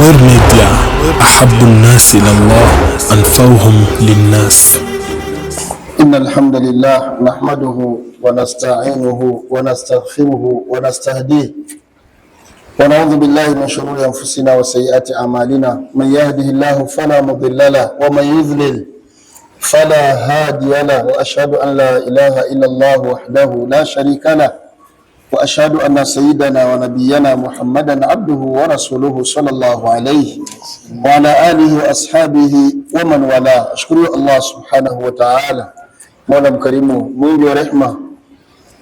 نوير ميديا أحب الناس إلى الله أنفعهم للناس. إن الحمد لله نحمده ونستعينه ونستغفره ونستهديه ونعوذ بالله من شرور أنفسنا وسيئات أعمالنا. من يهده الله فلا مضل له ومن يضلل فلا هادي له، وأشهد أن لا إله إلا الله وحده لا شريك له، وأشهد أن سيدنا ونبينا محمدا عبده ورسوله صلى الله عليه وعلى آله وأصحابه ومن والاه. أشكر الله سبحانه وتعالى Mola mkarimu mwingi wa rehema,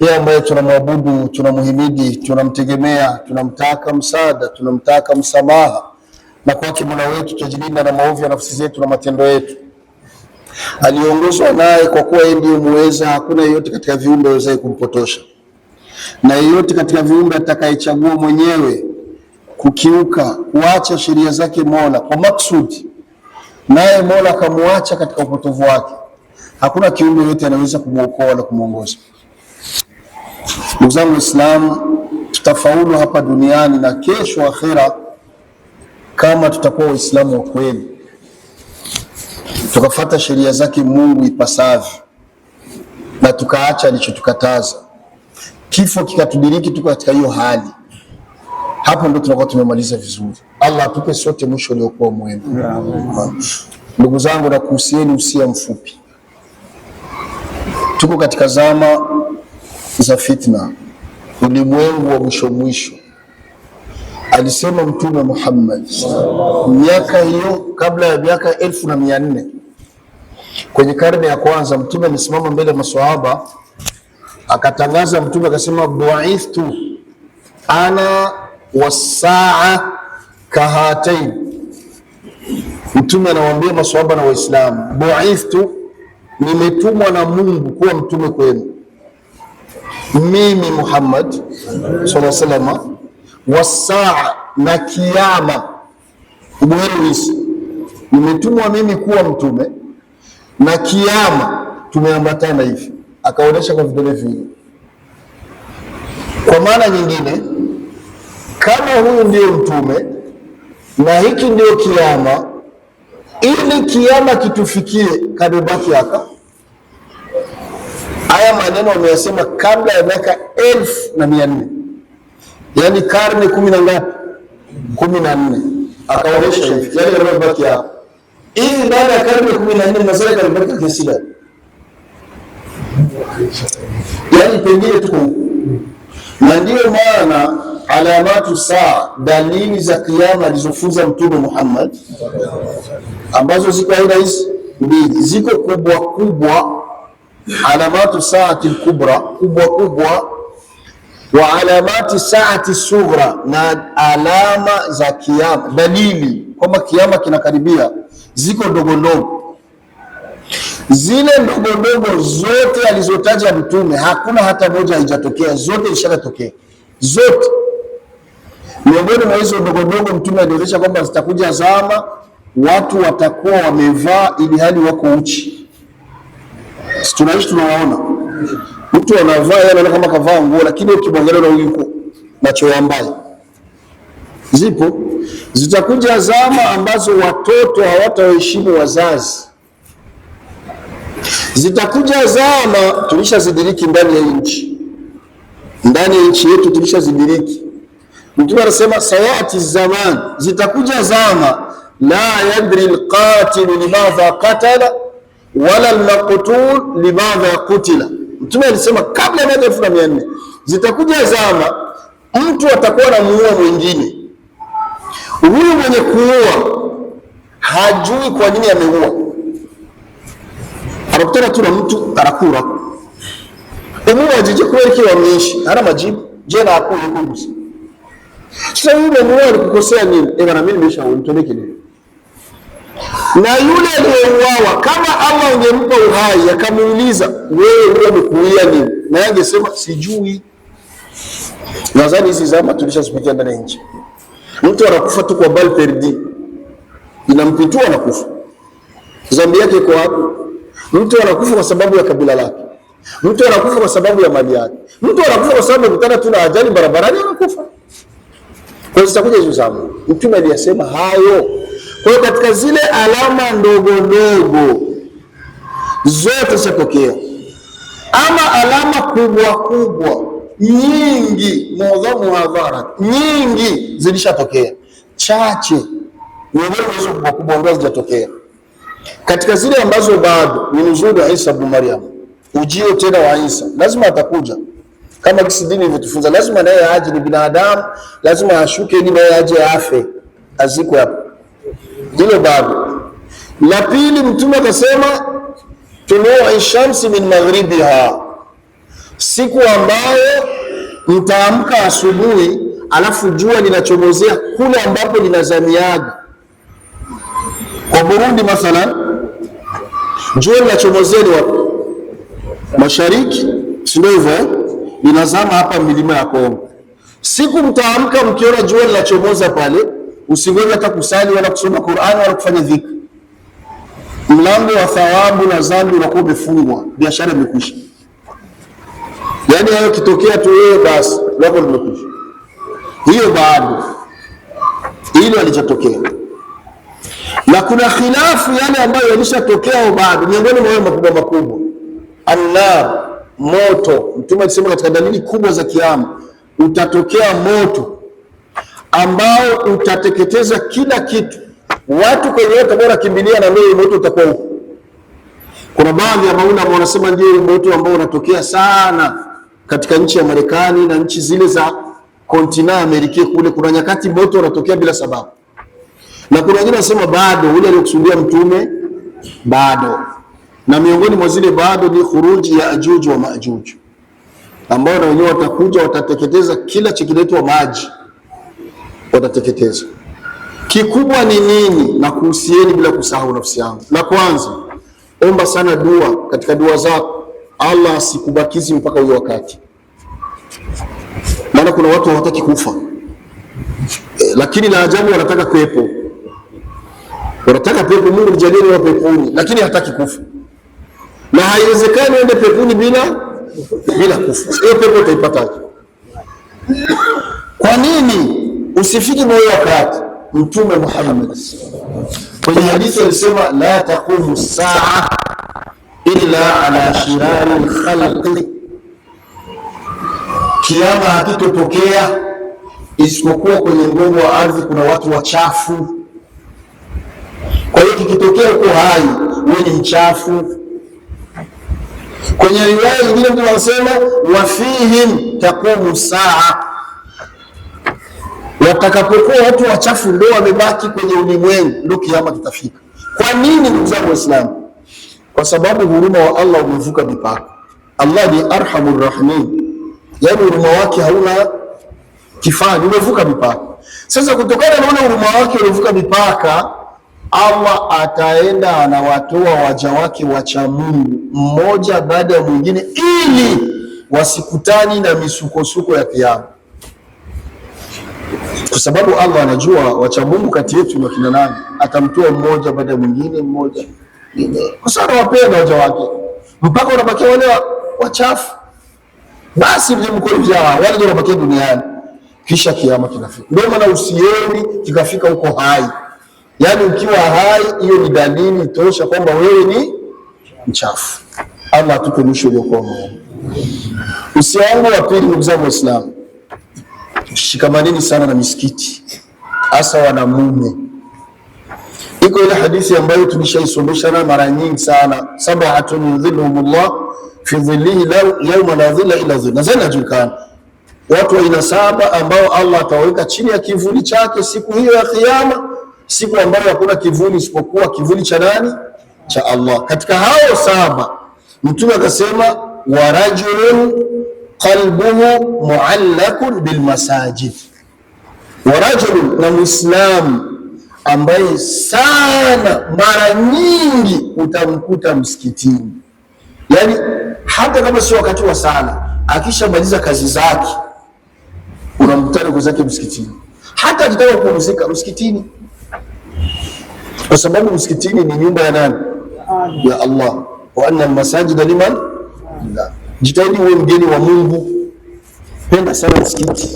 yeye ambaye tunamwabudu, tunamuhimidi, tunamtegemea, tunamtaka msaada, tunamtaka msamaha, na kwake Mola wetu tujilinda na maovu ya nafsi zetu na matendo yetu. Aliongozwa naye kwa kuwa yeye ndiye muweza, hakuna yeyote katika viumbe awezaye kumpotosha, na yeyote katika viumbe atakayechagua mwenyewe kukiuka, kuacha sheria zake Mola kwa maksudi, naye Mola akamuacha katika upotovu wake, hakuna kiumbe yote anaweza kumuokoa na kumuongoza. Ndugu zangu Waislamu, tutafaulu hapa duniani na kesho akhera kama tutakuwa Waislamu wa kweli, tukafuata sheria zake Mungu ipasavyo na tukaacha alichotukataza. Kifo kikatudiriki tuko katika hiyo hali, hapo ndio tunakuwa tumemaliza vizuri. Allah atupe sote mwisho uliokuwa mwema. Ndugu zangu, na kuhusieni usia mfupi. Tuko katika zama za fitna, ulimwengu wa mwisho. Alisema Mtume Muhammad miaka hiyo kabla ya miaka 1400 kwenye karne ya kwanza, Mtume alisimama mbele ya maswahaba akatangaza. Mtume akasema, bu'ithtu ana wasaa kahatain. Mtume anawaambia maswahaba na Waislamu, bu'ithtu, nimetumwa na Mungu kuwa mtume kwenu, mimi Muhammad sallallahu alaihi wasallam, wasaa, na kiyama. Ubwelisi, nimetumwa mimi kuwa mtume na kiyama tumeambatana hivi. Akaonesha kwa vidole viwili. Kwa maana nyingine, kama huyu ndio mtume na hiki ndio kiyama, ili kiyama kitufikie kadibaki haka. Haya maneno wameyasema kabla ya miaka 1400, yani karne 10 na ngapi? 14. Akaonesha hivi, yani kadibaki haka. Hii baada ya karne 14 na sasa kadibaki kiasi gani? Yani pengine tuko huko. Na ndio maana alamatu saa, dalili za kiyama alizofunza Mtume Muhammad, ambazo ziko aina hizi mbili, ziko kubwa kubwa, alamatu saati kubra, kubwa kubwa, wa alamati saati sughra, na alama za kiyama, dalili kwamba kiyama kinakaribia, ziko ndogo ndogo. Zile ndogo ndogo zote alizotaja Mtume, hakuna hata moja haijatokea, zote zishatokea zote. Miongoni mwa hizo ndogo ndogo Mtume alionyesha kwamba zitakuja zama watu watakuwa wamevaa ili hali wako uchi. Tunaishi tunawaona mtu anavaa yana kama kavaa nguo, lakini ukimwangalia na yuko macho ya mbali. Zipo, zitakuja zama ambazo watoto hawataheshimu wazazi. Zitakuja zama, tulishazidiriki ndani ya nchi, ndani ya nchi yetu tulishazidiriki. Mtume anasema sayati zaman, zitakuja zama la yadri alqatil limadha qatala wala almaqtul limadha qutila. Mtume alisema kabla ya miaka 1400 zitakuja zama mtu atakuwa anamuua mwingine. Huyu mwenye kuua hajui kwa nini ameua, anakutana tu na mtu anakura umuua jiji kwa ile wameishi, hana majibu. Je, na akuli kumbusi sasa yule muua alikukosea nini? Na mimi nimeshaonitoleke nini? Na yule aliyeuawa, kama Allah ungempa uhai akamuuliza wewe umekuia nini, na angesema sijui. Nadhani hizi zama tulishazipitia ndani ya nchi. Mtu anakufa tu kwa bal perdi, inampitua na kufa. Dhambi yake iko wapi? Mtu anakufa kwa sababu ya kabila lake, mtu anakufa kwa sababu ya mali yake, mtu anakufa kwa sababu kutana tu na ajali barabarani anakufa. Kwa zitakuja hizo zamu. Mtume aliyasema hayo. Kwa hiyo katika zile alama ndogo ndogo zote zitatokea, ama alama kubwa kubwa nyingi, muadhamu hadhara nyingi zilishatokea, chache miongoni mwa hizo kubwa kubwa ambazo zijatokea. Katika zile ambazo bado ni nuzulu ya Isa ibn Maryam, ujio tena wa Isa, lazima atakuja kama kisi dini ilivyotufunza, lazima naye aje, ni binadamu, lazima ashuke ili naye aje afe, azikwe hapo. Hilo bado. La pili, mtume akasema tuluu shamsi min maghribiha, siku ambayo mtaamka asubuhi alafu jua linachomozea kule ambapo linazamiaga. Kwa Burundi mathalan, jua linachomozea ni wapi? Mashariki, si ndio hivyo? Linazama hapa milima ya Kongo. Siku mtaamka mkiona jua linachomoza pale, usingoje hata kusali wala kusoma Qur'an wala kufanya dhikr. Mlango wa thawabu na dhambi unakuwa umefungwa, biashara imekwisha. Yaani hayo kitokea tu wewe basi, lako limekwisha. Hiyo bado. Hilo alijatokea. Na kuna khilafu yale ambayo yalishatokea au bado, miongoni mwa makubwa makubwa. Allah, moto. Mtume alisema katika dalili kubwa za kiyama, utatokea moto ambao utateketeza kila kitu. Watu kwenye yote bora kimbilia na leo moto utakuwa huko. Kuna baadhi ya maulama wanasema ndio moto ambao unatokea sana katika nchi ya Marekani na nchi zile za kontina Amerika kule, kuna nyakati moto unatokea bila sababu. Na kuna wengine wanasema bado, ule aliyokusudia mtume bado. Na miongoni mwa zile bado ni khuruji ya Ajuj wa Majuj, ambao na wenyewe watakuja, watateketeza kila chikiletwa maji, watateketeza. Kikubwa ni nini? Na kuhusieni bila kusahau nafsi yangu. La kwanza, omba sana dua, katika dua zako Allah asikubakizi mpaka huo wakati. Maana kuna watu hawataki kufa, lakini la ajabu wanataka pepo. Wanataka pepo, Mungu mjalie wa peponi, lakini hataki kufa. Na haiwezekani uende peponi bila kufa. Hiyo pepo utaipataje? Kwa nini usifiki moyo wakati? Mtume Muhammad kwenye hadithi alisema la taqumu saa illa ala shirari khalqi, kiyama hakitotokea isipokuwa kwenye mgongo wa ardhi kuna watu wachafu. Kwa hiyo kikitokea uko hai, wewe ni mchafu. Kwenye riwaya nyingine mtu anasema wa fihim taqumu saa, watakapokuwa watu wachafu ndio wamebaki kwenye ulimwengu, ndio kiyama kitafika. Kwa nini ndugu zangu Waislamu? Kwa sababu huruma wa Allah umevuka mipaka. Allah ni arhamur rahimin, yaani huruma wake hauna kifani, umevuka mipaka. Sasa kutokana na huruma wake umevuka mipaka, Allah ataenda anawatoa waja wake wacha Mungu mmoja baada ya mwingine, ili wasikutani na misukosuko ya kiyama. Kwa sababu Allah anajua wacha Mungu kati yetu ni kina nani, atamtoa mmoja baada ya mwingine, mmoja kwa sababu wapenda waja wake, mpaka unabakia wale wachafu. Basi mko hivyo, wale ndio wanabakia duniani, kisha kiyama kinafika. Ndio maana usioni kikafika huko hai. Yaani ukiwa hai, hiyo ni dalili tosha kwamba wewe ni mchafu. Allah atupe mwisho uliokuwa mwema. Usiangu wa pili, ndugu zangu Waislamu, shikamaneni sana na misikiti, hasa wanamume. Iko ile hadithi ambayo tulishaisomesha na mara nyingi sana, sabahatun yudhilluhumullah fi dhillihi yawma la dhilla illa dhilluh. Nazana julikana watu wa aina saba ambao Allah ataweka chini ya kivuli chake siku hiyo ya kiyama, siku ambayo hakuna kivuli isipokuwa kivuli cha nani? Cha Allah. Katika hao saba Mtume akasema wa rajulun qalbuhu muallakun bil masajid, wa rajulun, na Muislamu ambaye sana mara nyingi utamkuta msikitini. Yani hata kama sio wakati wa sala, akishamaliza kazi zake unamkutana kwa zake msikitini, hata akitaka kupumzika msikitini, kwa sababu msikitini ni nyumba ya nani? Ya Allah. Wa anna almasajida liman lillah. Jitahidi uwe mgeni wa Mungu, penda sana msikiti.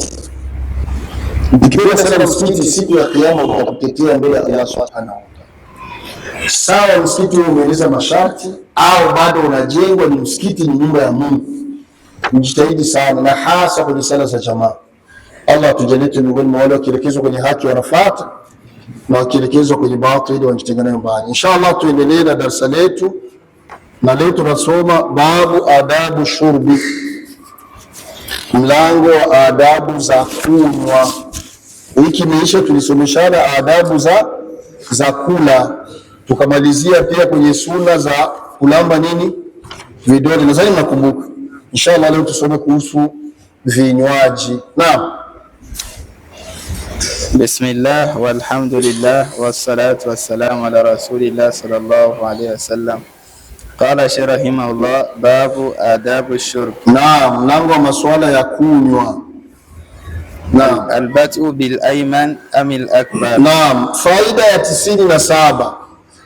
Ukipenda sana msikiti, siku ya Kiyama utakutetea mbele ya Allah Subhanahu wa Ta'ala. Sawa, msikiti umeeleza masharti au bado unajengwa, ni msikiti, ni nyumba ya Mungu. Mjitahidi sana, na hasa kwenye sala za jamaa. Allah tujalie miongoni mwa wale wakielekezwa kwenye haki wanafuata, na wakielekezwa kwenye batili wanajitenga mbali. Inshallah tuendelee na darasa letu, na leo tunasoma babu adabu shurbi, mlango wa adabu za kunywa. Wiki imeisha tulisomeshana adabu za kula, tukamalizia pia kwenye sunna za kulamba nini, vidole. Nadhani nakumbuka. Inshallah leo tusome kuhusu vinywaji. Naam. Bismillah walhamdulillah wassalatu wassalamu ala rasulillah sallallahu alayhi wasallam. Qala Shaykh rahimahullah, babu adabu shurb. Naam, mlango wa masuala ya kunywa. Naam, albatu bil ayman am al akbar. Naam, faida ya 97.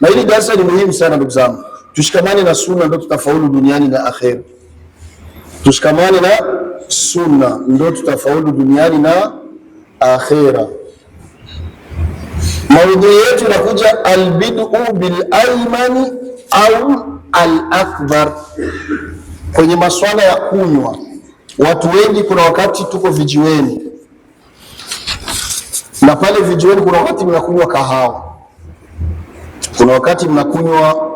Na hili darasa ni muhimu sana ndugu zangu. Tushikamane na sunna ndio tutafaulu duniani na akhera. Tushikamane na sunna ndio tutafaulu duniani na akhera. Maudhui yetu inakuja albidu bil aymani au al akbar, kwenye masuala ya kunywa. Watu wengi, kuna wakati tuko vijiweni, na pale vijiweni kuna wakati mnakunywa kahawa, kuna wakati mnakunywa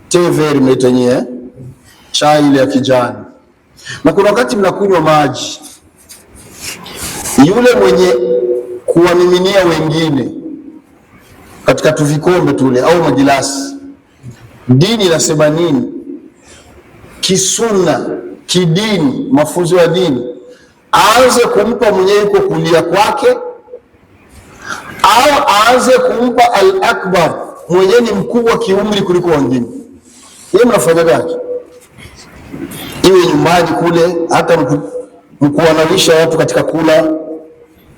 teveri mnaitanyie chai ile ya kijani, na kuna wakati mnakunywa maji. Yule mwenye kuwamiminia wengine katika tuvikombe tule au majilasi, dini inasema nini? Kisunna, kidini, mafunzo ya dini, aanze kumpa mwenye yuko kulia kwake, au aanze kumpa al-akbar, mwenye ni mkubwa kiumri kuliko wengine. Yeye mnafanya gani? Iwe nyumbani kule, hata mkuwanawisha watu katika kula,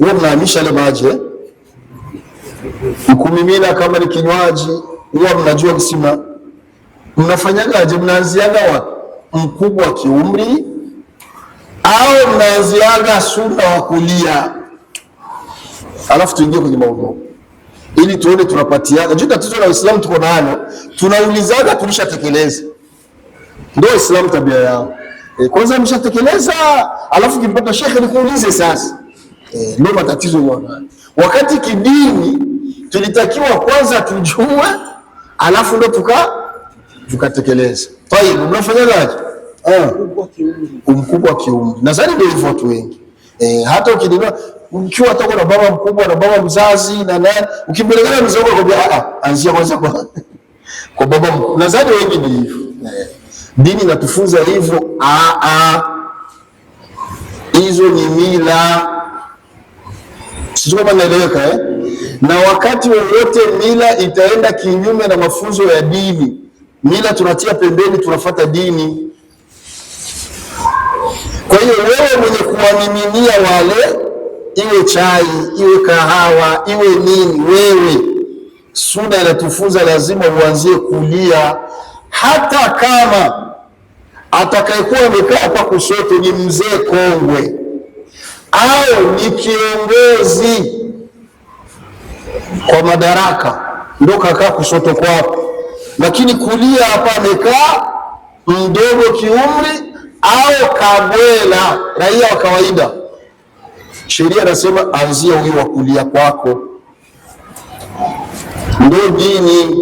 wewe mnahamisha ile maji mkumimina, kama ni kinywaji huwa mnajua kisima, mnafanyaje? Mnaanziaga wapi? Mkubwa kiumri au mnaanziaga sunna wa kulia? Alafu tuingie kwenye maudhui ili tuone tunapatiana. Juu tatizo la Uislamu tuko nalo, tunaulizaga tulishatekeleza. Ndio Uislamu tabia yao. Kwanza mshatekeleza, alafu kimpata shekhe nikuulize sasa. Ndio matatizo yao. Wakati kidini tulitakiwa kwanza tujue, alafu ndio tukatekeleza. Tayeb, mnafanyaje? Mkubwa kiumri. Nadhani ndio hivyo watu wengi. Hata ukidinua ukiwa hata kuna baba mkubwa na baba mzazi na nani, ukimbelekana mzee wako kwambia anzia kwanza kwa baba mkubwa. Nadhani wengi ni hivyo. Dini inatufunza hivyo. Hizo ni mila. Sio kama naeleweka Na wakati wowote mila itaenda kinyume na mafunzo ya dini, mila tunatia pembeni, tunafuata dini. Kwa hiyo wewe mwenye kuwamiminia wale, iwe chai, iwe kahawa, iwe nini, wewe sunna inatufunza lazima uanzie kulia, hata kama atakayekuwa amekaa hapa kushoto ni mzee kongwe au ni kiongozi kwa madaraka, ndio kakaa kushoto kwako, lakini kulia hapa amekaa mdogo kiumri au kabwela, raia wa kawaida. Sheria inasema anzia huyo wa kulia kwako, ndio dini.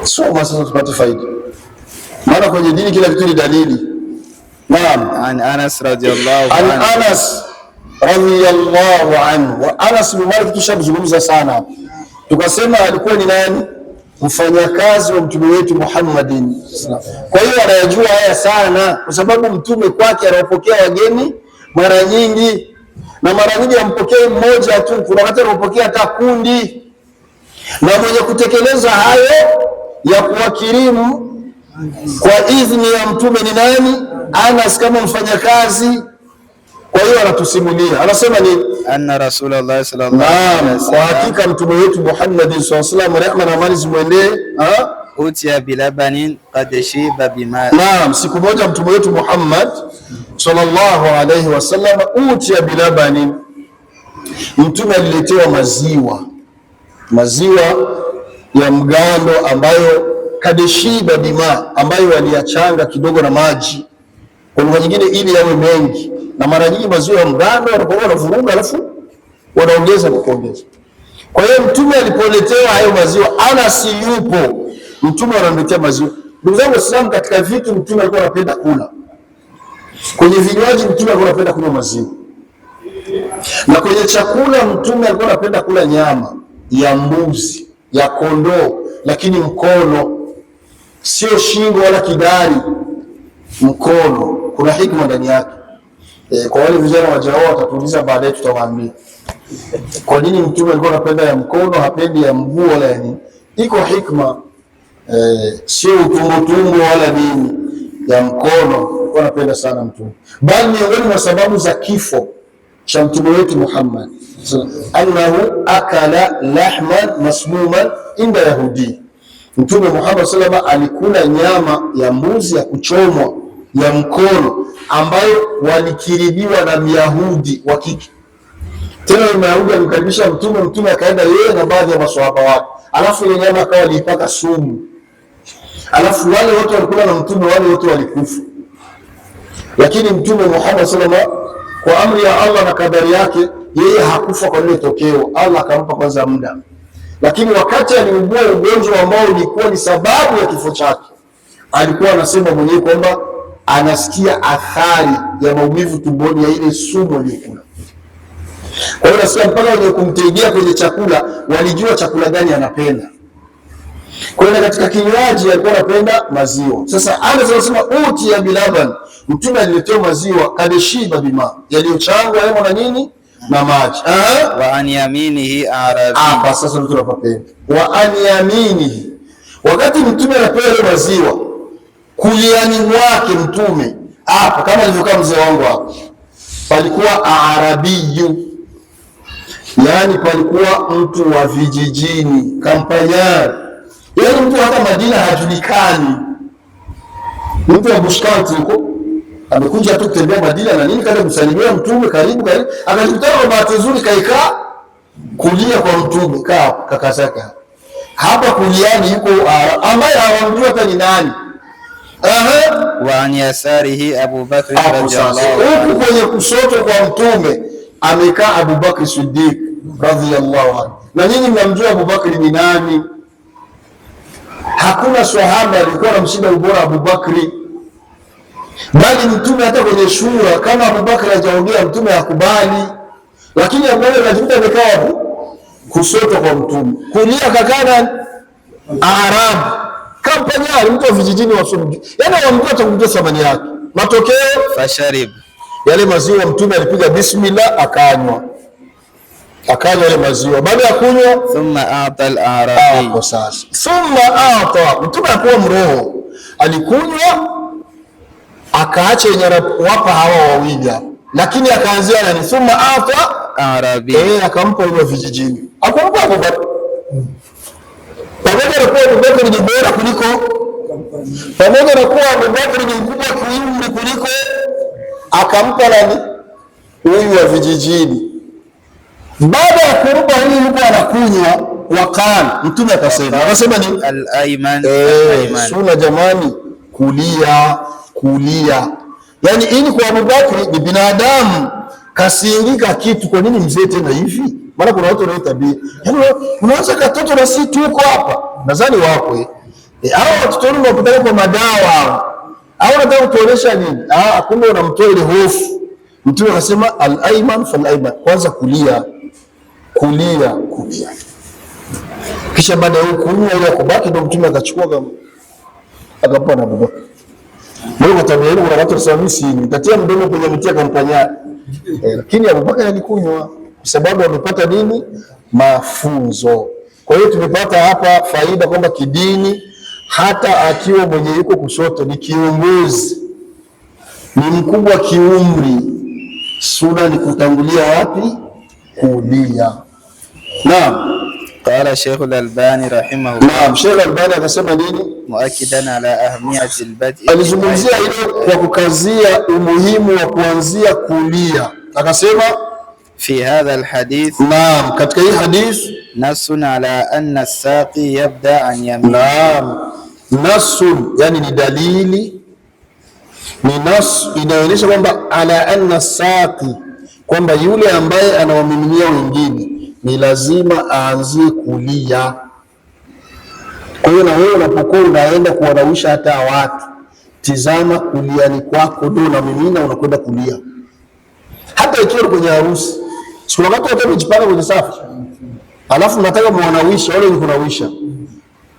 Soma sasa tupate faida, maana kwenye dini kila kitu ni dalili. Naam, an Anas radhiyallahu anhu. An Anas radhiyallahu anhu. Wa Anas bin Malik tushamzungumza sana, tukasema alikuwa ni nani? Mfanyakazi wa mtume wetu Muhammadin. Kwa hiyo anayajua haya sana, kwa sababu mtume kwake anapokea wageni mara nyingi, na mara nyingi ampokee mmoja tu, kuna wakati anapokea hata kundi. Na mwenye kutekeleza hayo ya kuwakirimu kwa idhini ya mtume ni nani? Anas, kama mfanyakazi. Kwa hiyo anatusimulia, anasema ni anna Rasulullah sallallahu alaihi wasallam, kwa hakika mtume wetu Muhammad sallallahu alaihi wasallam, rehma na amani zimwendee, utiya bilabanin qad shiba bima. Naam, siku moja mtume wetu Muhammad sallallahu alaihi wasallam utiya bilabanin, Mtume aliletewa maziwa ya mgando ambayo kadeshiba bima, ambayo waliyachanga kidogo na maji, kwa lugha nyingine ili yawe mengi. Na mara nyingi maziwa ya mgando wanapokuwa wanavuruga alafu wanaongeza na kuongeza. Kwa hiyo mtume alipoletewa hayo maziwa, Anas yupo, mtume anamletea maziwa. Ndugu zangu Waislamu, katika vitu mtume alikuwa anapenda kula, kwenye vinywaji mtume alikuwa anapenda kunywa maziwa, na kwenye chakula mtume alikuwa anapenda kula nyama ya mbuzi, ya kondoo, lakini mkono, sio shingo wala kidari, mkono. Kuna hikma ndani yake. Kwa wale vijana wajao watatuuliza baadaye, tutawaambia kwa nini mtume alikuwa anapenda ya mkono, hapendi ya mguu wala ya nini. Iko hikma, sio utumbo wala nini, ya mkono alikuwa anapenda sana mtume. Bali miongoni mwa sababu za kifo cha mtume wetu Muhammad annahu akala lahman masmuman inda yahudi. Mtume Muhammad sallallahu alikula nyama ya mbuzi ya kuchomwa ya mkono ambayo walikiribiwa na Myahudi wa kike. Tena Myahudi alimkaribisha mtume akaenda yeye na baadhi ya maswahaba wake, alafu ile nyama akawa aliipaka sumu, alafu wale wote walikula na mtume, wale wote walikufa. Lakini mtume Muhammad sallallahu kwa amri ya Allah na kadari yake, yeye hakufa kwa ile tokeo. Allah akampa kwanza muda, lakini wakati aliugua ugonjwa ambao ulikuwa ni sababu ya kifo chake, alikuwa anasema mwenyewe kwamba anasikia athari ya maumivu tumboni ya ile sumu aliyokula. Kwa hiyo nasikia mpaka wenye kumtegea kwenye chakula walijua chakula gani anapenda. Kwa hiyo katika kinywaji alikuwa anapenda maziwa. Sasa anasema uti ya bilaban, mtume aliletewa maziwa kadeshiba bima, yaliyochangwa yemo na nini na maji. Wa an yaminihi arabi. Hapa sasa mtu anapenda wa an yaminihi, wakati mtume anapewa ile maziwa kuliani mwake mtume hapa, kama alivyokaa mzee wangu hapa, palikuwa arabiyu, yani palikuwa mtu wa vijijini, kampanyari, yani mtu hata Madina hajulikani, mtu wa bushkanti huko amekuja tu kutembea Madina na nini, kaja kusalimia mtume, karibu, akajikutana kwa bahati nzuri kaikaa kulia kwa mtume, kaka zake hapa kuliani yuko ambaye hawamjua hata ni nani. Wa an yasarihi Abu Bakr radhiyallahu anhu, huku kwenye kushoto kwa mtume amekaa Abu Bakr Siddiq radhiyallahu anhu. Na nyinyi mnamjua Abu Bakr ni nani? Hakuna swahaba alikuwa anamshinda ubora Abu Bakri, bali mtume hata kwenye shura kama Abu Bakr hajaongea mtume hakubali. Lakini Abu Bakr anajifuta amekaa hapo kushoto kwa mtume, kulia kakana Arabu, kampanyari, mtu wa vijijini wasomi, yani wamjua atakumjua thamani yake. Matokeo fasharib, yale maziwa mtume alipiga bismillah akanywa yale maziwa. Baada ya kunywa, thumma ata al-arabi. Hapo sasa thumma ata, mtume akuwa mroho, alikunywa akaacha yenye wapa hawa wawili hapo, lakini akaanzia nani? Thumma ata arabi, akampa yule vijijini, akampa Abu Bakr. Pamoja na kuwa Abu Bakr ni bora kuliko, pamoja na kuwa Abu Bakr ni mkubwa kiumri kuliko, akampa nani? Huyu wa vijijini. Baada ya kumpa huyu yuko anakunywa, wakala mtume akasema ni al-ayman. Sunna jamani, kulia. Yani ili kwa Abu Bakr ni binadamu kasingika kitu. Kwa nini mzee tena hivi? Maana kuna watu wanaita tabia, yani unaanza katoto na sisi tuko hapa, nadhani wako hao watoto wao wanapeleka kwa madawa au unataka kutuonesha nini? Kumbe unamtoa ile hofu. Mtume akasema al-ayman fal-ayman, kwanza kulia. Kisha baada ya kunywa ile kubaki, ndio mtume akachukua kama akampa na Abu Bakr. Mungu atamuona kuna watu wasamisi nitatia mdomo kwenye mtia kampanya. Lakini Abu Bakr alikunywa kwa sababu amepata nini? Mafunzo. Kwa hiyo tumepata hapa faida kwamba kidini hata akiwa mwenye yuko kushoto ni kiongozi, ni mkubwa kiumri, sunna ni kutangulia wapi? Kulia. Naam. Qala Sheikh al-Albani rahimahullah. Naam, Sheikh al-Albani akasema nini? Muakidan ala ahmiyati al-bad'i. Alizungumzia hilo kwa kukazia umuhimu wa kuanzia kulia. Akasema fi hadha alhadith, naam, katika hii hadith nasun ala anna as-saqi yabda an yamin. Naam, nasun yani ni dalili, ni nas inaonyesha kwamba ala anna saqi, kwamba yule ambaye anawamiminia wengine ni lazima aanzie kulia. Kwa hiyo na wewe unapokuwa unaenda kuwanawisha hata watu, tizama kuliani kwako ndio unamimina, unakwenda kulia. Hata ikiwa kwenye harusi, siku wakati watu wamejipanga kwenye safu, alafu nataka muwanawisha wale wenye kunawisha,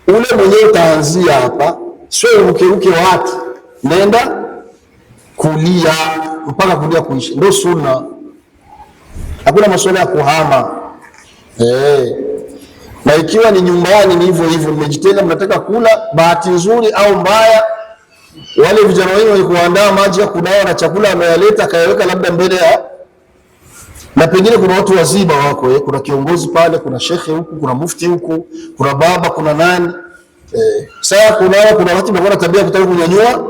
ule mwenyewe utaanzia hapa, sio uruke watu, nenda kulia mpaka kulia kuisha. Ndio sunna, hakuna masuala ya kuhama. Na ikiwa ni nyumbani ni hivyo hivyo, mmejitenga mnataka kula, bahati nzuri au mbaya, wale vijana wengi walikuandaa maji ya kunawa na chakula ameyaleta akayaweka labda mbele ya, na pengine kuna watu wazima wako, kuna kiongozi pale, kuna shekhe huku, kuna mufti huku, kuna baba, kuna nani. Sasa kuna watu wanaona tabia kutaka kunyanyua,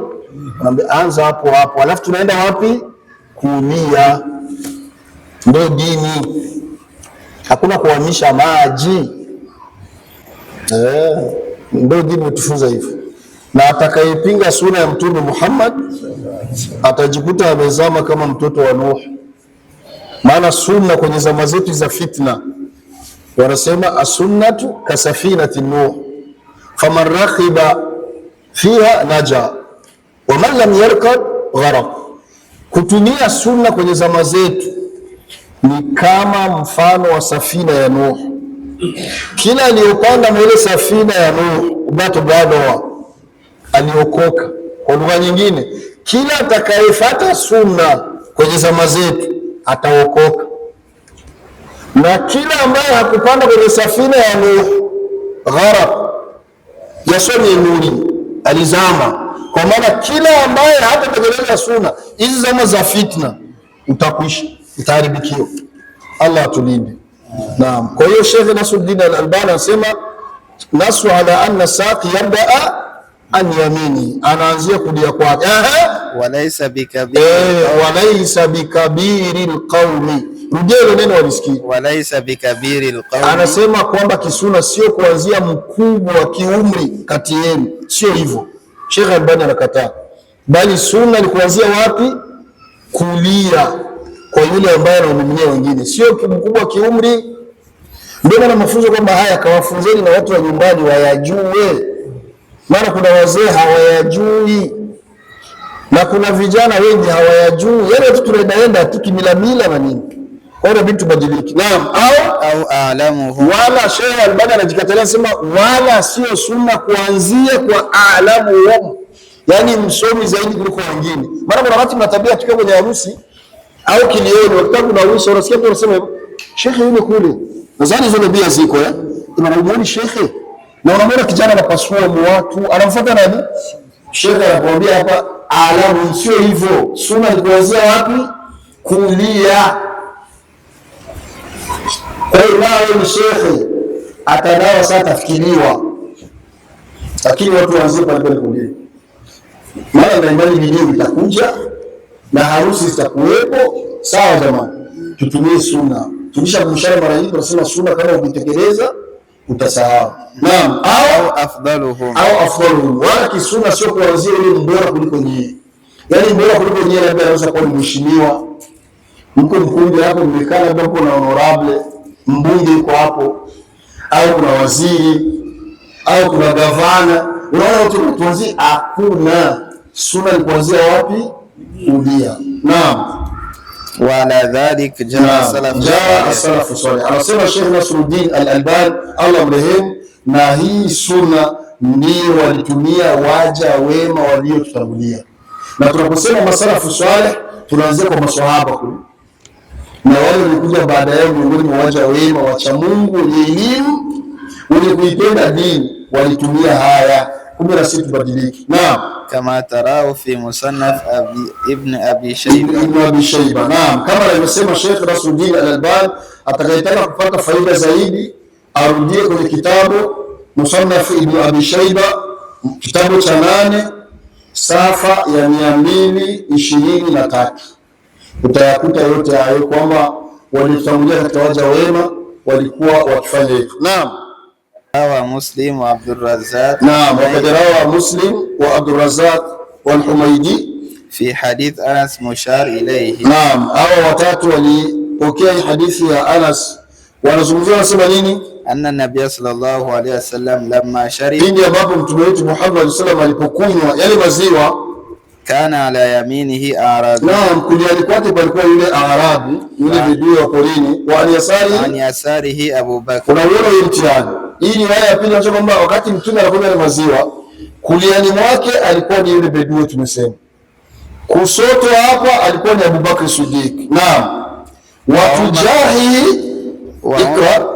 anaambia anza hapo hapo, alafu tunaenda wapi? Kulia. Ndio dini, hakuna kuhamisha maji. Ndio dini imetufunza hivyo. Na atakayepinga sunna ya Mtume Muhammad atajikuta amezama kama mtoto wa Nuh. Maana sunna kwenye zama zetu za fitna, wanasema as-sunnatu kasafinati Nuh, faman rakhiba fiha naja wa man lam yarkab gharaq. Kutumia sunna kwenye zama zetu ni kama mfano wa safina ya Nuh. Kila aliyopanda mwele safina ya Nuh bato bado aliokoka. Kwa lugha nyingine, kila atakayefuata sunna kwenye zama zetu ataokoka, na kila ambaye hakupanda kwenye safina ya Nuh gharaq, yasoni nuri, alizama. Kwa maana kila ambaye hatatekeleza sunna hizi zama za fitna utakwisha, utaharibikiwa. Allah atulinde. Naam. Kwa hiyo Sheikh Nasruddin Al-Albani anasema nasu ala anna saqi yabda an yamini, anaanzia kulia kwake. Walaysa bikabir, walaysa bikabiril qawmi. Rudie neno walisikia, walaysa bikabiril qawmi. Anasema kwamba kisuna sio kuanzia mkubwa wa kiumri kati yenu, sio hivyo. Sheikh Albani anakataa, bali sunna ni kuanzia wapi? Kulia kwa yule ambaye anahudumia wengine, sio mkubwa kiumri. Ndio maana mafunzo kwamba haya kawafunzeni na watu wa nyumbani wayajue, maana kuna wazee hawayajui na kuna vijana wengi hawayajui, yale tu tunaenda tu kimilamila na nini. Kwa hiyo inabidi tubadilike. Naam, au a'lamuhu, wala Sheikh Albani anajikatalia sema wala sio sunna kuanzia kwa a'lamuhum, yani msomi zaidi kuliko wengine. Maana kuna wakati mnatabia tukiwa kwenye harusi au kilioni, wakati kuna harusi unasikia mtu anasema shekhe yule kule, nadhani zile bia ziko unamwona shekhe, na unamwona kijana anapasua watu, anamfuata nani? Shekhe anakuambia hapa a'lamu. Sio hivyo, sunna ni kuanzia wapi? Kulia. Kwa hiyo nawe ni shekhe atadawa sasa tafikiriwa, lakini watu waanzie pale pale kulia. Maana na imani video itakuja na harusi zitakuwepo. Sawa jamani, tutumie sunna. Tukishakumshana mara nyingi tunasema sunna kama ukitekeleza utasahau. Naam, au afdaluhum, wala kisunna sio kuanzia yule mbora kuliko nyie. Yaani mbora kuliko nyie labda anaweza kuwa mheshimiwa, mko mkundi hapo mmekaa, labda kuna honorable mbunge yuko hapo, au kuna waziri au kuna gavana. Unaona watu tuanzie, hakuna. Sunna ni kuanzia wapi? Kulia. Naam. Wala dhalik jaa salafu salih. Anasema Sheikh Nasruddin Al-Albani Allah mrehemu, na hii sunna ndio walitumia waja wema waliotutangulia. Na tunaposema masalafu salih tunaanzia kwa maswahaba kule, na wale walikuja baada yao miongoni mwa waja wema wacha Mungu wenye elimu wenye kuipenda dini walitumia haya. Kumbe na sisi tubadilike. Naam, kama tarau fi musannaf ibn abi shayba. Naam, kama alivyosema Sheikh Nasruddin Al-Albani, atakayetaka kupata faida zaidi arudie kwenye kitabu musannaf ibn abi shayba, kitabu cha 8 safa ya 223. Utayakuta yote hayo kwamba waliotangulia katika waja wema walikuwa wakifanya hivyo. Naam. Rawa Muslim wa Abdurrazzaq. Naam, wakad rawa Muslim wa Abdurrazzaq wal Humaydi fi hadith Anas mushar ilayhi. Naam, hawa watatu walipokea hadithi ya Anas, wanazungumzia wanasema nini? Anna Nabiy sallallahu alayhi wasallam lamma shariba, pindi ambapo mtume wetu Muhammad sallallahu alayhi wasallam alipokunywa yale maziwa, kana ala yaminihi arabi. Naam, kuliani kwake palikuwa yule Arabi, yule bidui wa porini, wa an yasarihi Abu Bakr. Unaona hiyo mtihani. Hii ni waya ya pili inasema kwamba wakati mtume anakunywa yale maziwa, kuliani mwake alikuwa ni yule bidui tumesema. Kusoto hapa alikuwa ni Abu Bakr Siddiq. Naam. Watujahi ikra,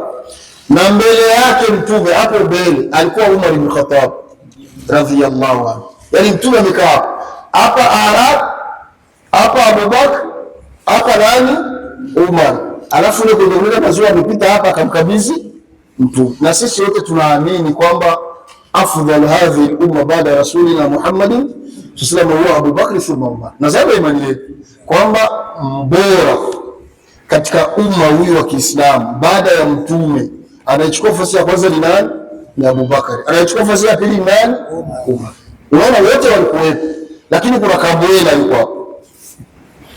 na mbele yake mtume hapo mbele alikuwa Umar ibn Khattab radhiyallahu anhu. Yani mtume amekaa hapa Arab, hapa Abu Bakr, hapa nani? Umar. Alafu ile kwenye maziwa amepita hapa akamkabidhi mtume. Na sisi wote tunaamini kwamba afdal hadhihi al-umma baada rasulina Muhammadin sallallahu alaihi Abu Bakr thumma Umar. Na zaidi imani yetu kwamba mbora katika umma huyu wa Kiislamu baada ya mtume anayechukua nafasi ya kwanza ni nani? Ni Abu Bakr. Anayechukua nafasi ya pili ni nani? Umar. Unaona wote walikuwepo, lakini kuna kabwela yuko hapo.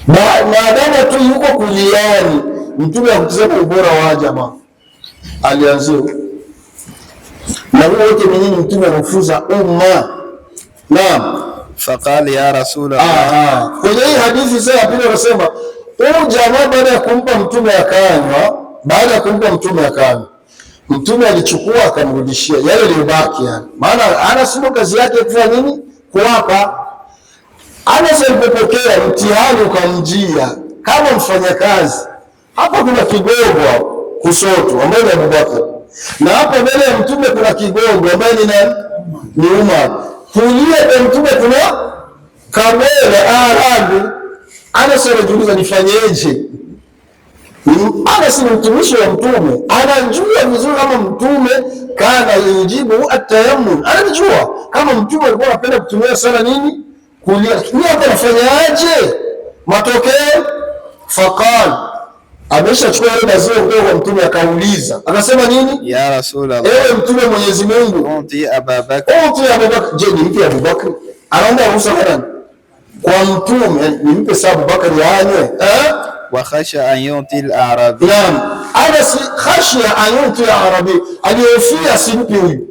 Maadamu tu yuko kuliani, mtume akutazama ubora wa jamaa alianzia na huo wote mwenyewe mtume anafunza umma. Naam. Faqala ya Rasulullah. Kwenye hii hadithi sasa ya pili anasema huyu jamaa baada ya kumpa mtume akanywa, mtume alichukua akamrudishia yale yaliyobaki yani. Maana Anas ndio kazi yake kufanya nini? Kuwapa. Anas alipopokea mtihani ukamjia kama mfanyakazi. Hapa kuna kigogo kusoto ambaye ni Abu Bakr. Na hapa mbele ya mtume kuna kigogo ambaye ni nani? Ni Umar. Kulia kwa mtume kuna kamera Arabi. Anas anajiuliza nifanyeje? Anas ni mtumishi wa mtume, anajua vizuri kama mtume kana yujibu at-tayammum. Anajua kama mtume alikuwa anapenda kutumia sana nini? Kulia. Ni hapa nafanyaje? Matokeo faqal, ameshachukua ile maziwa kutoka kwa mtume, akauliza akasema nini? Ya Rasulullah, ewe mtume Mwenyezi Mungu, uti Abu Bakr. Je, nimpe Abu Bakr? Anaomba ruhusa kwa mtume, nimpe sababu Abu Bakr yaanywe wa khasha an yuti al-arabi. Naam, Anas khasha an yuti al-arabi, aliyofia simpi huyu.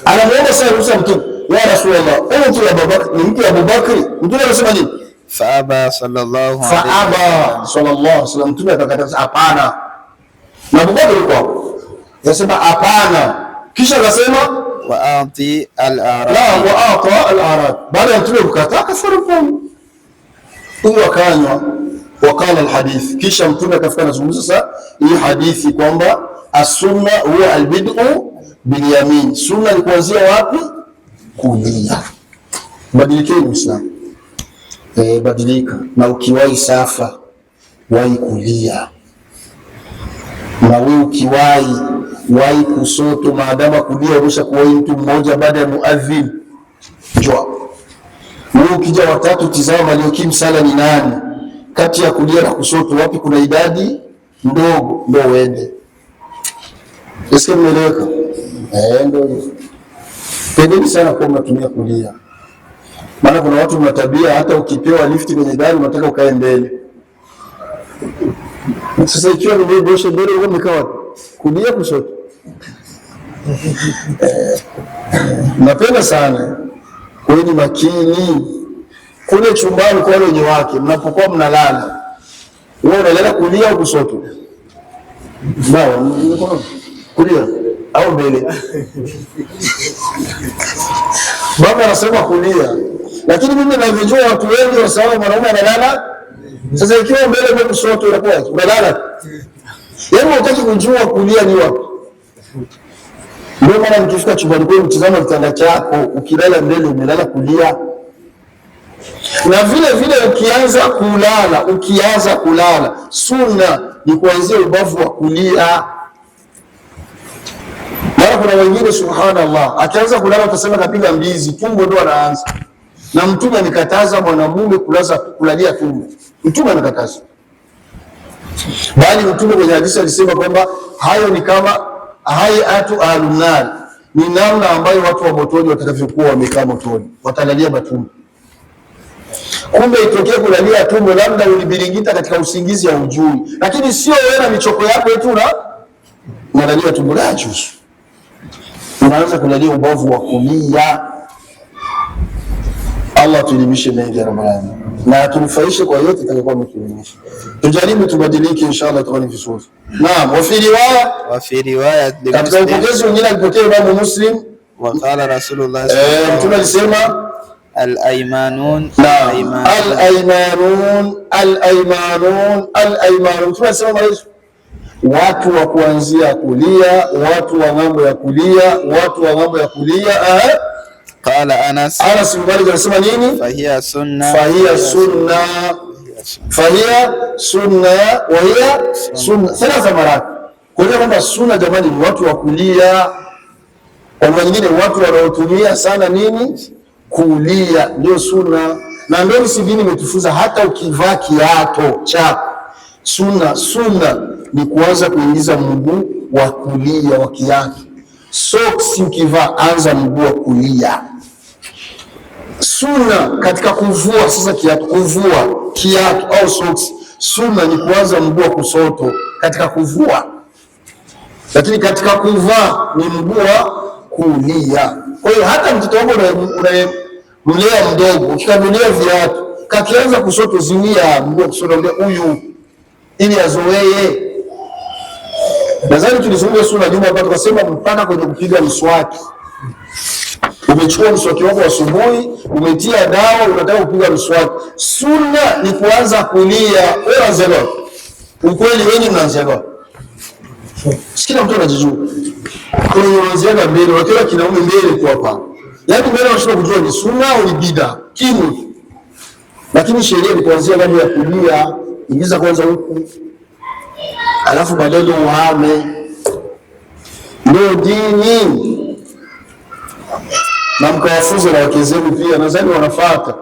Anamuomba sasa ruhusa mtume, ya Rasulullah, uti Abu Bakr, nimpe Abu Bakr. Mtume anasema nini? Faaba sallallahu alaihi wasallam, mtume akakataza hapana. Na Abu Bakr yuko anasema hapana, kisha akasema wa ati al-arabi. La, wa ata al-arabi. Baada ya mtume kukataa akafarika huyu akanywa. Wakala alhadith, kisha mtume akafika anazungumza sasa hii hadithi kwamba as-sunna huwa al-bid'u bil yamin. Sunna ni kuanzia wapi? Kulia. Badilikeni Muislamu, badilika, na ukiwahi safa wahi kulia, na wewe ukiwahi wahi kusoto, maadama kulia umesha kuwahi mtu mmoja baada ya muadhin. Njoo wewe ukija watatu, tizama aliyokim sala ni nani kati ya kulia na kusoto, wapi kuna idadi ndogo, ndio uende. Eske mmeeleweka? Ndio. Pendeni sana kwa mnatumia kulia. Maana kuna watu mna tabia, hata ukipewa lifti kwenye gari unataka ukae mbele. Sasa ikiwa ni boshe mbele, wewe umekaa kulia kusoto. Napenda sana kweni makini kule chumbani kwa wale wenye wake, mnapokuwa mnalala, wewe unalala kulia au kushoto? Sawa, kulia au mbele? Baba anasema kulia, lakini mimi ninavyojua watu wengi wasahau mwanaume analala. Sasa ikiwa mbele au kushoto unakuwa unalala, yaani unataka kujua kulia ni wapi? Ndio maana mkifika chumbani kwenu, mtizama kitanda chako, ukilala mbele umelala kulia. Na vile vile ukianza kulala, sunna ni kuanzia ubavu wa kulia. Mara kuna wengine subhanallah, akianza kulala utasema kapiga mbizi, tumbo ndo anaanza. Na mtume amekataza mwanamume kulalia tumbo. Mtume amekataza. bali Mtume kwenye hadithi alisema kwamba hayo ni kama hayatu ahlunnar, ni namna ambayo watu wa motoni watakavyokuwa wamekaa motoni, watalalia matumbo. Kumbe itokee kulalia tumbo, labda ulibiringita katika usingizi ya ujui, lakini sio wewe na michoko yako yetu na unalalia tumbo la juzu. Unaanza kulalia ubavu wa kulia. Allah tuelimishe mengi ya Ramadhani na tunufaishe kwa yote tutakayokuwa tumeelimisha. Tujaribu tubadilike, inshallah tutakuwa ni vizuri. Naam, wa fi riwaya katika upokezi mwingine alipokea Imam Muslim wa qala Rasulullah Mtume alisema al-aymanun Mtume alisema watu wa kuanzia kulia, watu wa ng'ambo ya kulia, watu wa ng'ambo ya kulia. Qala Anas bin Malik anasema nini? Fahiya sunna wa hiya sunna thalatha marat. Kwa hiyo kwamba sunna jamani ni watu wa kulia. Kwa maana nyingine watu wanaotumia sana nini? Kulia ndio sunna. Na ndio si dini imetufunza hata ukivaa kiato chako. Sunna ni kuanza kuingiza mguu wa kulia wa kiatu. Socks ukivaa anza mguu wa kulia. Sunna katika kuvua sasa kuvua kiatu au socks, sunna ni kuanza mguu wa kusoto katika kuvua, lakini katika kuvaa ni mguu wa kulia. Kwa hiyo hata mtoto wako unayemlea mdogo, ukikanulia viatu kakianza kusoto, zinia mguu wa kusoto huyu ili azoee. Nadhani tulizungumza sunna juma ambapo tukasema mpaka kwenye kupiga mswaki. Umechukua mswaki wako asubuhi, umetia dawa, unataka kupiga mswaki. Sunna ni kuanza kulia. Wewe unazelewa. Ukweli wewe unazelewa. Sikila mtu anajijua. Kwa hiyo unaanza mbele, wakiwa kinaume mbele tu hapa. Yaani mbele unashindwa kujua ni sunna au ni bid'a. Kimu. Lakini sheria ni kuanzia ndani ya kulia, ingiza kwanza huku. Alafu baadaye uhame. Ndio dini. Na mkawafunze na wake zenu pia, nadhani wanafuata.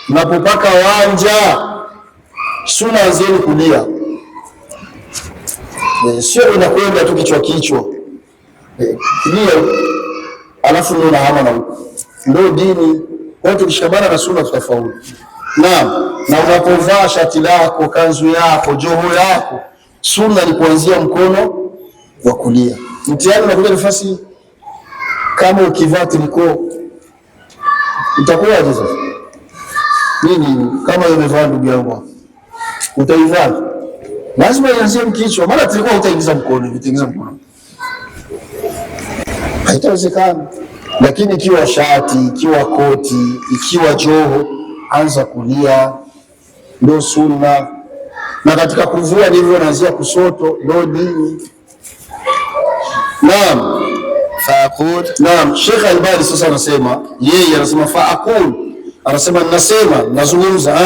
Mnapopaka wanja, sunna anzeni kulia. Sio unakwenda tu kichwa. Kulia, alafu ndio unahama na huko. Ndio dini. Kwa hiyo tukishikamana na sunna tutafaulu. Naam, na unapovaa shati lako, kanzu yako, joho yako, sunna ni kuanzia mkono wa kulia. Mtihani unakuja nafasi kama ukivaa triko itakuwa aje sasa? Nini kama umevaa ndugu yangu? Utaivaa. Lazima ianzie mkichwa, maana triko utaingiza mkono, utaingiza mkono. Haitawezekana. Lakini ikiwa shati, ikiwa koti, ikiwa joho, anza kulia, ndio sunna. Na katika kuvua ndivyo anaanzia kusoto, ndio dini. Naam. Faaqul. Naam, Sheikh Albani sasa anasema, yeye anasema faaqul. Anasema nasema, nazungumza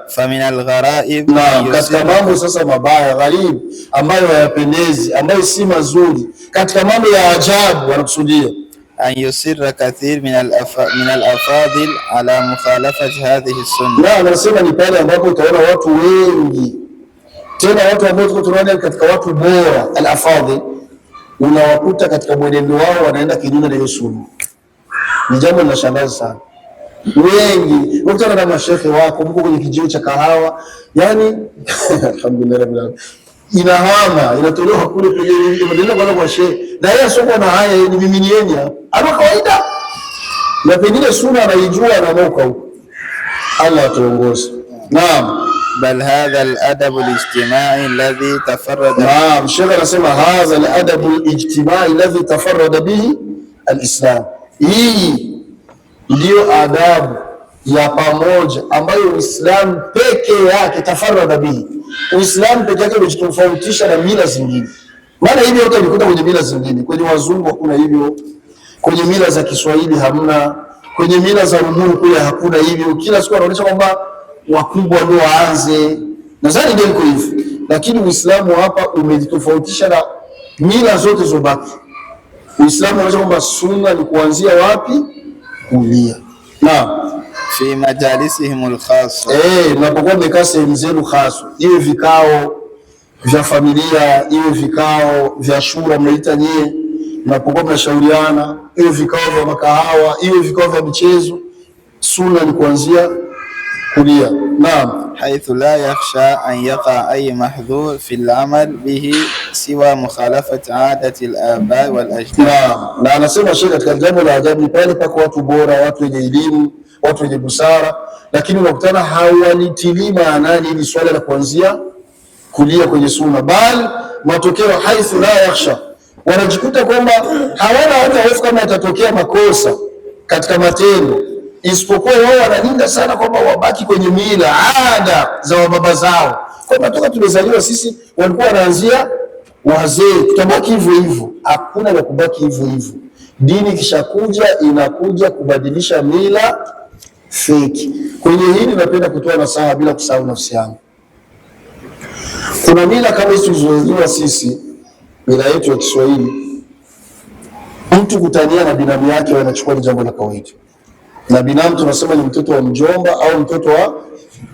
fa min al-gharaib. Naam, katika mambo sasa mabaya, gharib, ambayo hayapendezi, ambayo si mazuri, katika mambo ya ajabu wanakusudia an yusirra kathir min al-afadil ala mukhalafati hadhihi sunna. Na anasema ni pale ambapo utaona watu wengi, tena watu ambao tunaona katika watu bora al-afadil, unawakuta katika mwenendo wao wanaenda kinyume na hiyo sunna. Ni jambo linashangaza sana. Wengi ukutana na mashehe wako mko kwenye kijio cha kahawa, yani alhamdulillah rabbil alamin, inahama inatolewa kule kwenye mwenendo kwa shehe, na yeye sio na haya ni miminieni hapa kawaida, na pengine sunna anaijua na moka huko. Allah atuongoze. Naam. Bal hadha al-adab al-ijtimai alladhi tafarrada. Naam, Sheikh anasema hadha al-adab al-ijtimai alladhi tafarrada bihi al-Islam. Hii ndio adabu ya pamoja ambayo Uislamu peke yake tafarrada bihi. Uislamu peke yake umejitofautisha na mila zingine. Maana hivi yote nikuta kwenye mila zingine. Kwenye wazungu hakuna hivyo. Kwenye mila za Kiswahili hamna. Kwenye mila za Urdu kule hakuna hivyo. Kila siku anaonyesha kwamba wakubwa ndio waanze. Nadhani ndio iko hivyo. Lakini Uislamu hapa umejitofautisha na mila zote zobaki. Uislamu unaonyesha kwamba sunna ni kuanzia wapi? Kulia. Naam. Fi majalisihim al-khassa. Unapokuwa umekaa sehemu zenu khasa, iwe vikao, vya familia, iwe vikao vya shura mnaita nyie mnapokuwa mnashauriana, iwe vikao vya makahawa, iwe vikao vya michezo, sunna ni kuanzia kulia. Naam, haithu la yakhsha an yaqa ay mahdhur fi al-amal bihi siwa mukhalafat adati al-aba wal ajdad. Naam, na anasema Sheikh katika jambo la ajabu pale pako watu bora, watu wenye elimu, watu wenye busara, lakini unakutana hawalitilii maanani hili swala la kuanzia kulia kwenye sunna, bali matokeo haithu la yakhsha, wanajikuta kwamba hawana hata hofu kama yatatokea makosa katika matendo, isipokuwa wao wanalinda sana kwamba wabaki kwenye mila ada za wababa zao, kwamba toka tumezaliwa sisi walikuwa wanaanzia wazee, tutabaki hivyo hivyo. Hakuna la kubaki hivyo hivyo. Dini kishakuja inakuja kubadilisha mila feki. Kwenye hili napenda kutoa nasaha bila kusahau nafsi yangu. Kuna mila kama hizo tulizozaliwa sisi, mila yetu ya Kiswahili, mtu kutania na binamu yake wanachukua ni jambo la kawaida. Na binamu tunasema ni mtoto wa mjomba au mtoto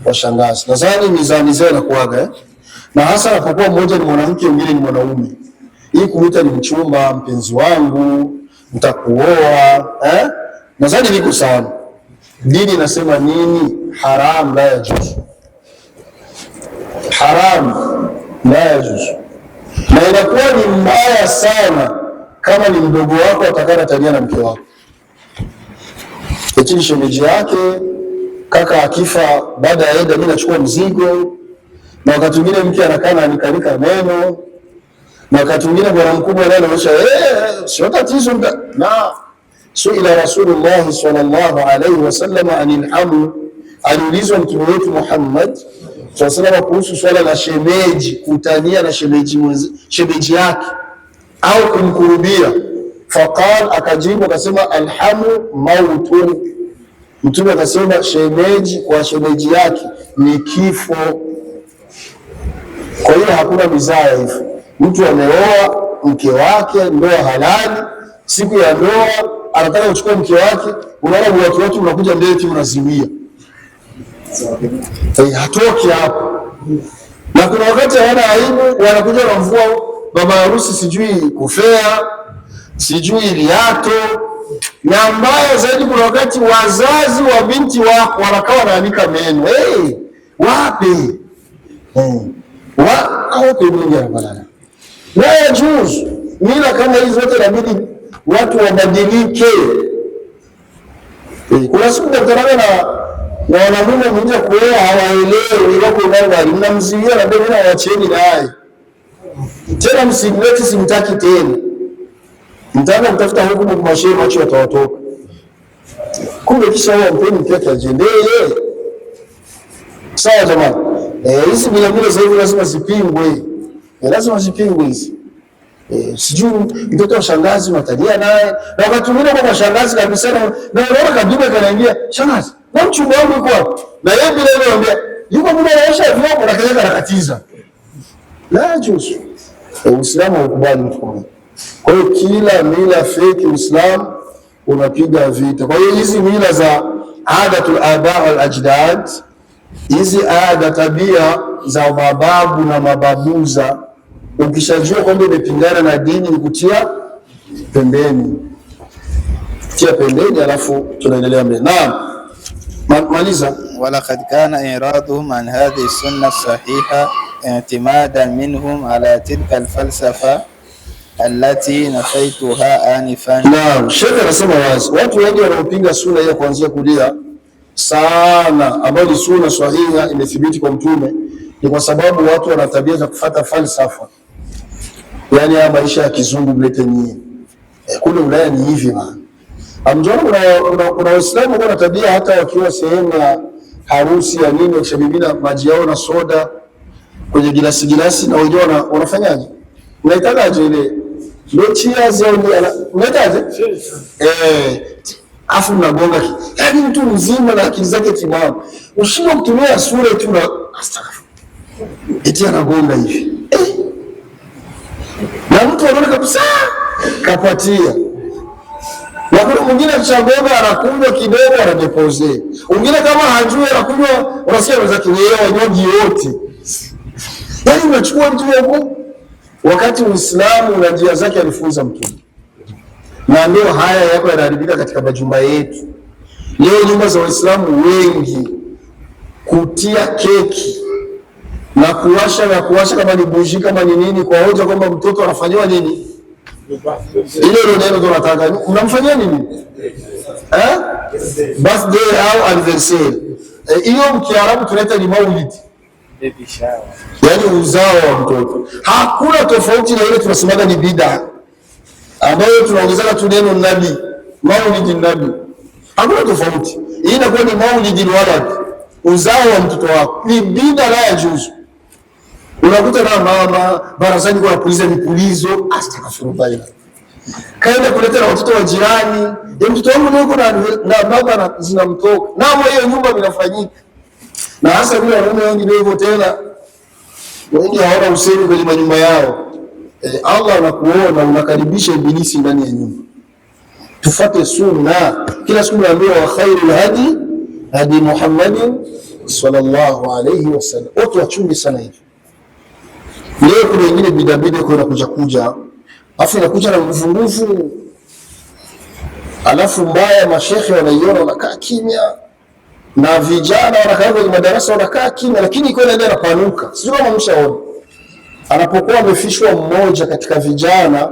wa shangazi. Nadhani mizani zao inakuaga na hasa anapokuwa mmoja ni mwanamke mwingine ni mwanaume. Hii kumuita ni mchumba, mpenzi wangu, mtakuoa, nadhani niko sana. Dini inasema nini? Haram la yajuzu. Haram la yajuzu. Na inakuwa ni mbaya sana kama ni mdogo wako atakana tania na mke wako. Lakini shemeji yake, kaka akifa baada ya eda mimi nachukua mzigo, na wakati mwingine mke anakaa anikanika neno, na wakati mwingine bwana mkubwa naye anaonyesha sio tatizo na suila Rasulullah sallallahu alayhi wasallam anil hamu, aliulizwa mtume wetu Muhammad sallallahu alayhi kuhusu swala la shemeji, kutania na shemeji yake au kumkurubia. Faqal, akajibu akasema alhamu mautun. Mtume akasema shemeji kwa shemeji yake ni kifo. Kwa hiyo hakuna mizaa hivyo. Mtu ameoa mke wake, ndoa halali, siku ya ndoa anataka kuchukua mke wake, unaona watu wote mnakuja mbele tu mnaziwia. Hatoki hapo. Na kuna wakati hawana aibu, wanakuja na mvua baba harusi sijui kufea, sijui liato. Na mbaya zaidi kuna wakati wazazi wa binti wako wanakaa wanaanika meno. Wapi? Wapi mwingi anabalana. La yajuzu. Mila kama hizi zote inabidi watu wabadilike. Kuna siku daktari na wanamume mmoja kuoa hawaelewi, wako ndani mnamziwia na ndio na wacheni naye. Tena msimlete, simtaki tena. Mtaka mtafuta hukumu kwa shehe macho yatawatoka. Kumbe kisha wao mpeni mkeke ajendee. Sawa jamani. Hizi mila sasa hivi lazima zipingwe. Lazima zipingwe hizi. Sijui mtoto wa shangazi matalia naye. Na wakati mwingine kwa shangazi kabisa na unaona kabisa kanaingia, "Shangazi, na mchumba wangu yuko wapi?" Na yeye bila anamwambia, "Yuko bila anaosha vyombo na kelele anakatiza." La juzu. Uislamu haukubali mtu kama. Kwa hiyo kila mila feki Uislamu unapiga vita. Kwa hiyo hizi mila za adatul aba wal ajdad, hizi ada tabia za mababu na mababuza, ukishajua kwamba imepingana na dini ni kutia pembeni. Tia pembeni alafu tunaendelea mbele. Naam. Maliza. Walaqad kana iraduhum an hadhihi sunna sahiha i'timadan minhum ala tilka alfalsafa allati nafaituha anifan. Naam, Sheikh anasema wazi, watu wengi wanaopinga sunna hiyo kuanzia kulia sana, ambayo ni sunna sahiha imethibiti kwa mtume, ni kwa sababu watu wana tabia za kufuata falsafa. Yaani ya maisha ya kizungu mlete nyinyi. Kule Ulaya ni hivi bana. Amjona kuna Waislamu wana tabia hata wakiwa sehemu ya harusi ya nini, wakishabibina maji yao na soda kwenye gilasi na wenyewe wanafanyaje? Unaitakaje ile? Ndio cheers au unaitaje? Afu mnagonga. Yaani mtu mzima na akili zake timamu. Ushindwe kutumia sura tu na astaghfirullah. Eti anagonga hivi. Na mtu anaona kabisa kapatia. Na kuna mwingine akishagonga anakunywa kidogo anadepose. Mwingine kama hajui anakunywa, unasikia anaweza kiwewe wanywaji wote. Yaani unachukua mtu wako wakati Uislamu una njia zake alifunza Mtume. Na ndio haya yako yanaharibika katika majumba yetu. Leo nyumba za Waislamu wengi kutia keki na kuwasha kama ni buji kama ni nini, kwa hoja kwamba mtoto anafanywa nini? Ile ndio tunataka. Unamfanyia nini? Birthday au anniversary. Hiyo mkiarabu tunaita ni maulid. Yaani uzao wa mtoto. Hakuna tofauti na ile tunasemaga ni bid'a, ambayo tunaongezana tu neno nabii, maulid nabii. Hakuna tofauti. Hii inakuwa ni maulid walad, uzao wa mtoto wako. Ni bid'a la yajuzu. Unakuta na mama barazani kwa kupuliza mipulizo, astaghfirullah. Kaenda kuleta na watoto wa jirani, ya mtoto wangu yuko na baba zinamtoka. Na hiyo nyumba inafanyika. Na hasa vile wanaume wengi ndio hivyo tena. Wengi hawana usemi kwenye manyumba yao. Allah anakuona unakaribisha ibilisi ndani ya nyumba. Tufuate sunna. Kila siku naambiwa wa khairul hadi Muhammadin sallallahu alayhi wasallam. Watu wachunge sana hivi. Leo kuna wengine bidabida kwa kuja afu inakuja na nguvu, alafu mbaya mashekhe wanaiona wanakaa kimya, na vijana wanakaa kwenye madarasa wanakaa kimya, lakini iko inaenda inapanuka. Sio kama mshaona anapokuwa amefishwa mmoja katika vijana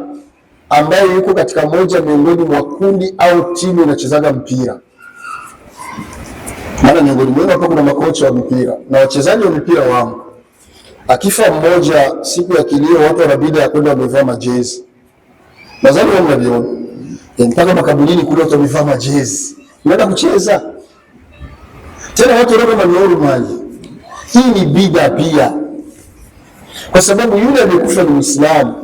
ambaye yuko katika moja miongoni mwa kundi au timu inachezaga mpira. Maana miongoni mwao hapo kuna makocha wa mpira na wachezaji wa mpira wao. Akifa mmoja siku ya kilio, watu wanabidi ya kwenda wamevaa majezi. Nadhani wao mnaviona. Mpaka makaburini kule watu wamevaa majezi. Unaenda kucheza. Tena watu wanaona maneno mali. Hii ni bid'a pia. Kwa sababu yule amekufa ni Muislamu.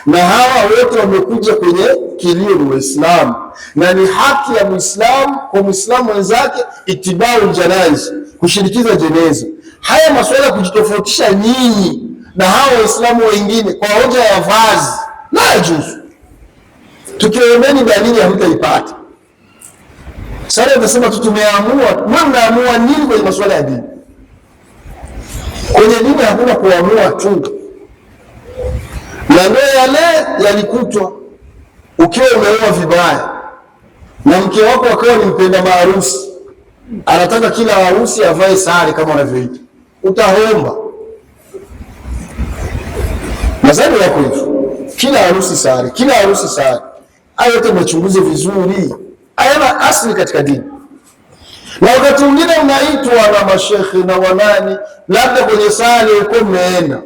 Na hawa wote wamekuja kwenye kilio ni Waislamu. Na ni haki ya Muislamu kwa Muislamu wenzake itibau janaiz, kushirikiza jeneza. Haya masuala kujitofautisha nyinyi na hao Waislamu wengine kwa hoja ya vazi la yajuzu. Tukiombeni dalili hamtaipata. Sasa tunasema tu tumeamua, mnaamua nini kwenye masuala ya dini? Kwenye dini hakuna kuamua tu. Na ndio yale yalikutwa ukiwa umeoa vibaya na mke wako akawa ni mpenda maharusi, anataka kila harusi avae sare kama wanavyoita, utaomba. Nadhani yako hivyo, kila harusi sare, kila harusi sare. Hayo yote mchunguze vizuri, hayana asili katika dini. Na wakati mwingine unaitwa na mashekhi na wanani, labda kwenye sare uko mmeenda,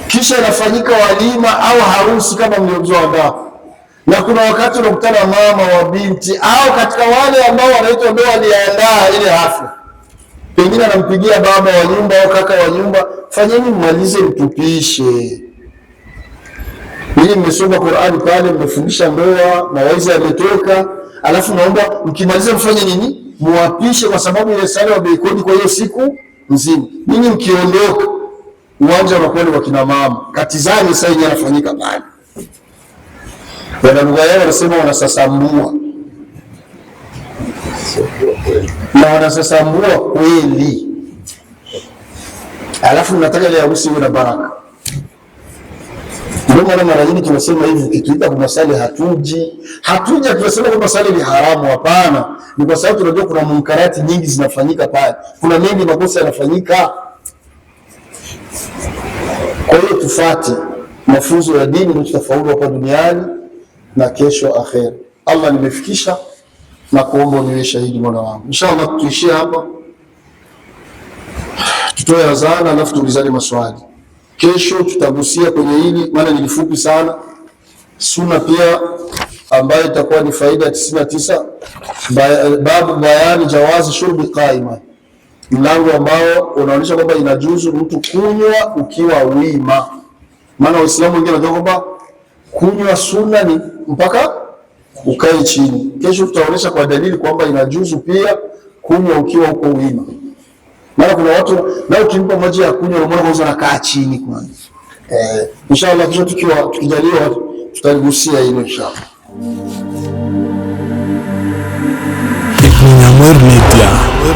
kisha inafanyika walima au harusi kama mlivyoandaa, na kuna wakati unakutana mama wa binti au katika wale ambao wanaitwa ndio waliandaa ile hafla, pengine anampigia baba wa nyumba au kaka wa nyumba, fanyeni mmalize mtupishe. Ili mmesoma Qur'ani pale, mmefundisha ndoa, mawaidha yametoka, alafu naomba mkimaliza mfanye nini? Muapishe, kwa sababu ile sala wameikodi kwa hiyo siku nzima. Ninyi mkiondoka, uwanja unakuwa ni wa kina mama. Katizani sasa yenyewe yanafanyika pale. Wana lugha yao wanasema wanasasambua. Na wanasasambua kweli. Alafu mnataka ile harusi iwe na baraka. Ndio maana mara nyingi tunasema hivi, ukituita kwa masali hatuja tunasema kwa masali ni haramu. Hapana, ni kwa sababu tunajua kuna munkarati nyingi zinafanyika pale, kuna mengi makosa yanafanyika. Kwa hiyo tufuate mafunzo ya dini ili tutafaulu hapa duniani na kesho akhera. Allah, nimefikisha na kuomba niwe shahidi Mola wangu. Inshallah tuishie hapa, tutoe azana alafu tuulizane maswali. Kesho tutagusia kwenye hili, maana ni fupi sana. Sunna pia ambayo itakuwa ni faida 99, babu bayani jawazi shurbi qaima, mlango ambao unaonyesha kwamba inajuzu mtu kunywa ukiwa wima. Maana Waislamu wengine wanajua kwamba kunywa sunna ni mpaka ukae chini. Kesho tutaonyesha kwa dalili kwamba inajuzu pia kunywa ukiwa uko wima. Maana kuna watu na ukimpa maji ya kunywa unaona kwanza anakaa chini kwanza. Inshallah kesho tukijaliwa tutaligusia hilo inshallah. Ibn Nyamwir Media,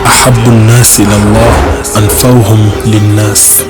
ahabbu an-nas ila Allah anfa'uhum lin-nas.